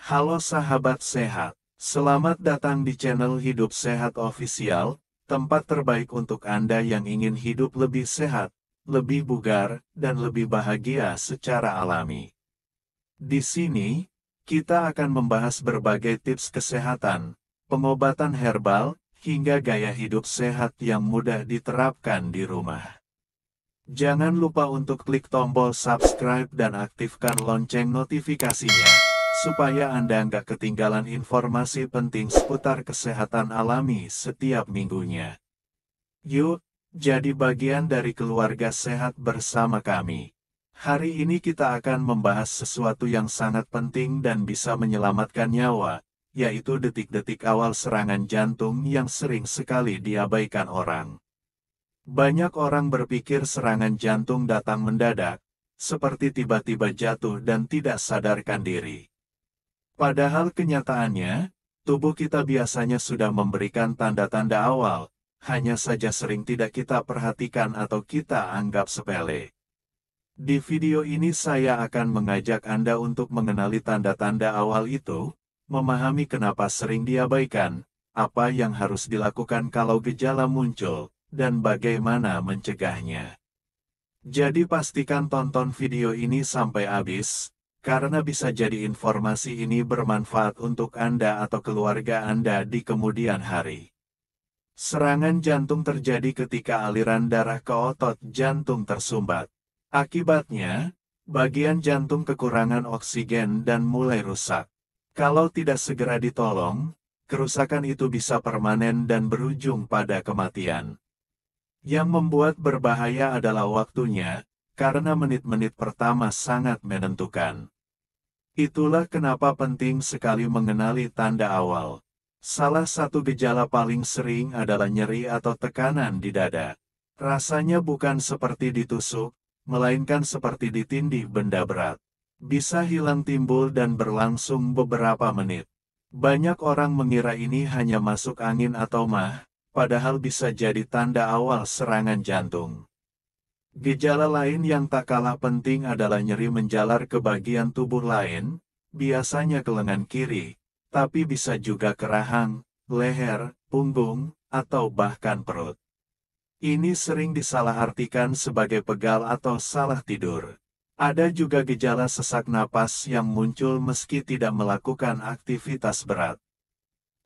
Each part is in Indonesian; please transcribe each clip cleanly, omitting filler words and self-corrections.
Halo sahabat sehat, selamat datang di channel Hidup Sehat Official, tempat terbaik untuk Anda yang ingin hidup lebih sehat, lebih bugar, dan lebih bahagia secara alami. Di sini, kita akan membahas berbagai tips kesehatan, pengobatan herbal, hingga gaya hidup sehat yang mudah diterapkan di rumah. Jangan lupa untuk klik tombol subscribe dan aktifkan lonceng notifikasinya, supaya Anda nggak ketinggalan informasi penting seputar kesehatan alami setiap minggunya. Yuk, jadi bagian dari keluarga sehat bersama kami. Hari ini kita akan membahas sesuatu yang sangat penting dan bisa menyelamatkan nyawa, yaitu detik-detik awal serangan jantung yang sering sekali diabaikan orang. Banyak orang berpikir serangan jantung datang mendadak, seperti tiba-tiba jatuh dan tidak sadarkan diri. Padahal kenyataannya, tubuh kita biasanya sudah memberikan tanda-tanda awal, hanya saja sering tidak kita perhatikan atau kita anggap sepele. Di video ini saya akan mengajak Anda untuk mengenali tanda-tanda awal itu, memahami kenapa sering diabaikan, apa yang harus dilakukan kalau gejala muncul, dan bagaimana mencegahnya. Jadi pastikan tonton video ini sampai habis, karena bisa jadi informasi ini bermanfaat untuk Anda atau keluarga Anda di kemudian hari. Serangan jantung terjadi ketika aliran darah ke otot jantung tersumbat. Akibatnya, bagian jantung kekurangan oksigen dan mulai rusak. Kalau tidak segera ditolong, kerusakan itu bisa permanen dan berujung pada kematian. Yang membuat berbahaya adalah waktunya, karena menit-menit pertama sangat menentukan. Itulah kenapa penting sekali mengenali tanda awal. Salah satu gejala paling sering adalah nyeri atau tekanan di dada. Rasanya bukan seperti ditusuk, melainkan seperti ditindih benda berat. Bisa hilang timbul dan berlangsung beberapa menit. Banyak orang mengira ini hanya masuk angin atau mah, padahal bisa jadi tanda awal serangan jantung. Gejala lain yang tak kalah penting adalah nyeri menjalar ke bagian tubuh lain, biasanya ke lengan kiri, tapi bisa juga ke rahang, leher, punggung, atau bahkan perut. Ini sering disalahartikan sebagai pegal atau salah tidur. Ada juga gejala sesak napas yang muncul meski tidak melakukan aktivitas berat.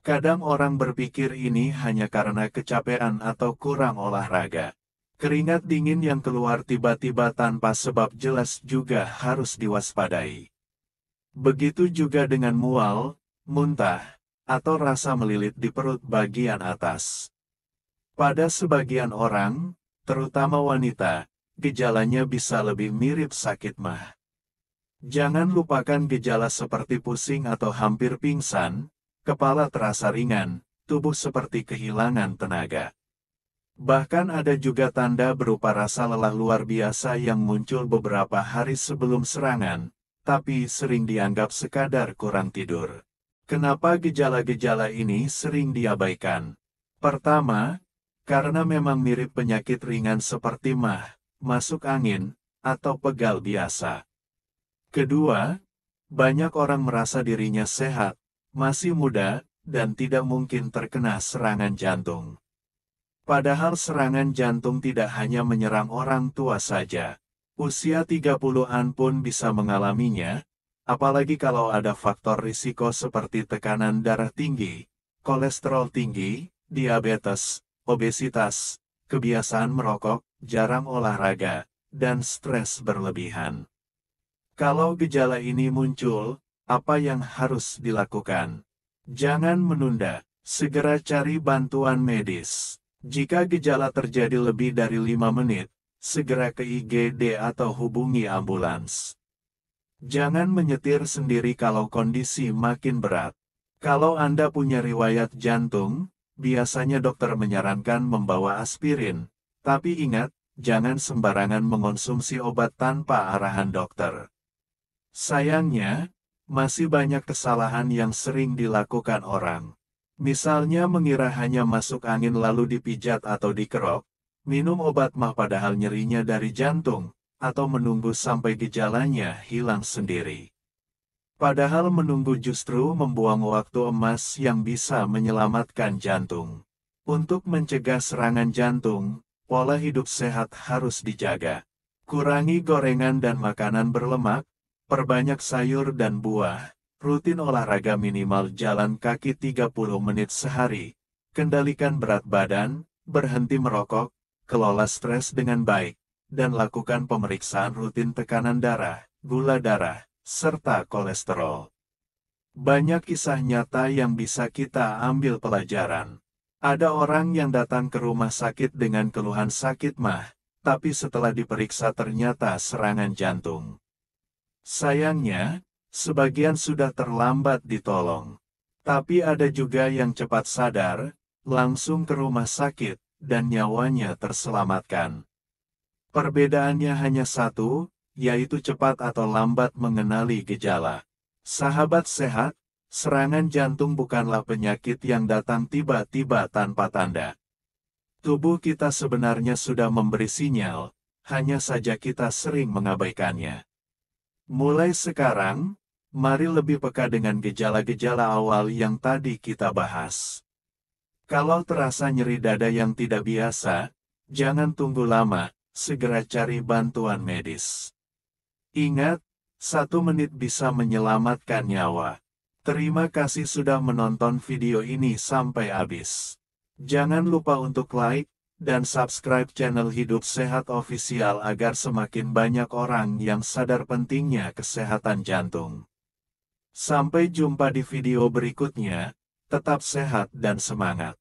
Kadang orang berpikir ini hanya karena kecapean atau kurang olahraga. Keringat dingin yang keluar tiba-tiba tanpa sebab jelas juga harus diwaspadai. Begitu juga dengan mual, muntah, atau rasa melilit di perut bagian atas. Pada sebagian orang, terutama wanita, gejalanya bisa lebih mirip sakit mah. Jangan lupakan gejala seperti pusing atau hampir pingsan, kepala terasa ringan, tubuh seperti kehilangan tenaga. Bahkan ada juga tanda berupa rasa lelah luar biasa yang muncul beberapa hari sebelum serangan, tapi sering dianggap sekadar kurang tidur. Kenapa gejala-gejala ini sering diabaikan? Pertama, karena memang mirip penyakit ringan seperti mah, masuk angin, atau pegal biasa. Kedua, banyak orang merasa dirinya sehat, masih muda, dan tidak mungkin terkena serangan jantung. Padahal serangan jantung tidak hanya menyerang orang tua saja. Usia 30-an pun bisa mengalaminya, apalagi kalau ada faktor risiko seperti tekanan darah tinggi, kolesterol tinggi, diabetes, obesitas, kebiasaan merokok, jarang olahraga, dan stres berlebihan. Kalau gejala ini muncul, apa yang harus dilakukan? Jangan menunda, segera cari bantuan medis. Jika gejala terjadi lebih dari 5 menit, segera ke IGD atau hubungi ambulans. Jangan menyetir sendiri kalau kondisi makin berat. Kalau Anda punya riwayat jantung, biasanya dokter menyarankan membawa aspirin. Tapi ingat, jangan sembarangan mengonsumsi obat tanpa arahan dokter. Sayangnya, masih banyak kesalahan yang sering dilakukan orang. Misalnya mengira hanya masuk angin lalu dipijat atau dikerok, minum obat mah padahal nyerinya dari jantung, atau menunggu sampai gejalanya hilang sendiri. Padahal menunggu justru membuang waktu emas yang bisa menyelamatkan jantung. Untuk mencegah serangan jantung, pola hidup sehat harus dijaga. Kurangi gorengan dan makanan berlemak, perbanyak sayur dan buah, rutin olahraga minimal jalan kaki 30 menit sehari, kendalikan berat badan, berhenti merokok, kelola stres dengan baik, dan lakukan pemeriksaan rutin tekanan darah, gula darah, serta kolesterol. Banyak kisah nyata yang bisa kita ambil pelajaran. Ada orang yang datang ke rumah sakit dengan keluhan sakit mah, tapi setelah diperiksa ternyata serangan jantung. Sayangnya, sebagian sudah terlambat ditolong. Tapi ada juga yang cepat sadar, langsung ke rumah sakit, dan nyawanya terselamatkan. Perbedaannya hanya satu, yaitu cepat atau lambat mengenali gejala. Sahabat sehat, serangan jantung bukanlah penyakit yang datang tiba-tiba tanpa tanda. Tubuh kita sebenarnya sudah memberi sinyal, hanya saja kita sering mengabaikannya. Mulai sekarang, mari lebih peka dengan gejala-gejala awal yang tadi kita bahas. Kalau terasa nyeri dada yang tidak biasa, jangan tunggu lama, segera cari bantuan medis. Ingat, 1 menit bisa menyelamatkan nyawa. Terima kasih sudah menonton video ini sampai habis. Jangan lupa untuk like dan subscribe channel Hidup Sehat Official agar semakin banyak orang yang sadar pentingnya kesehatan jantung. Sampai jumpa di video berikutnya, tetap sehat dan semangat.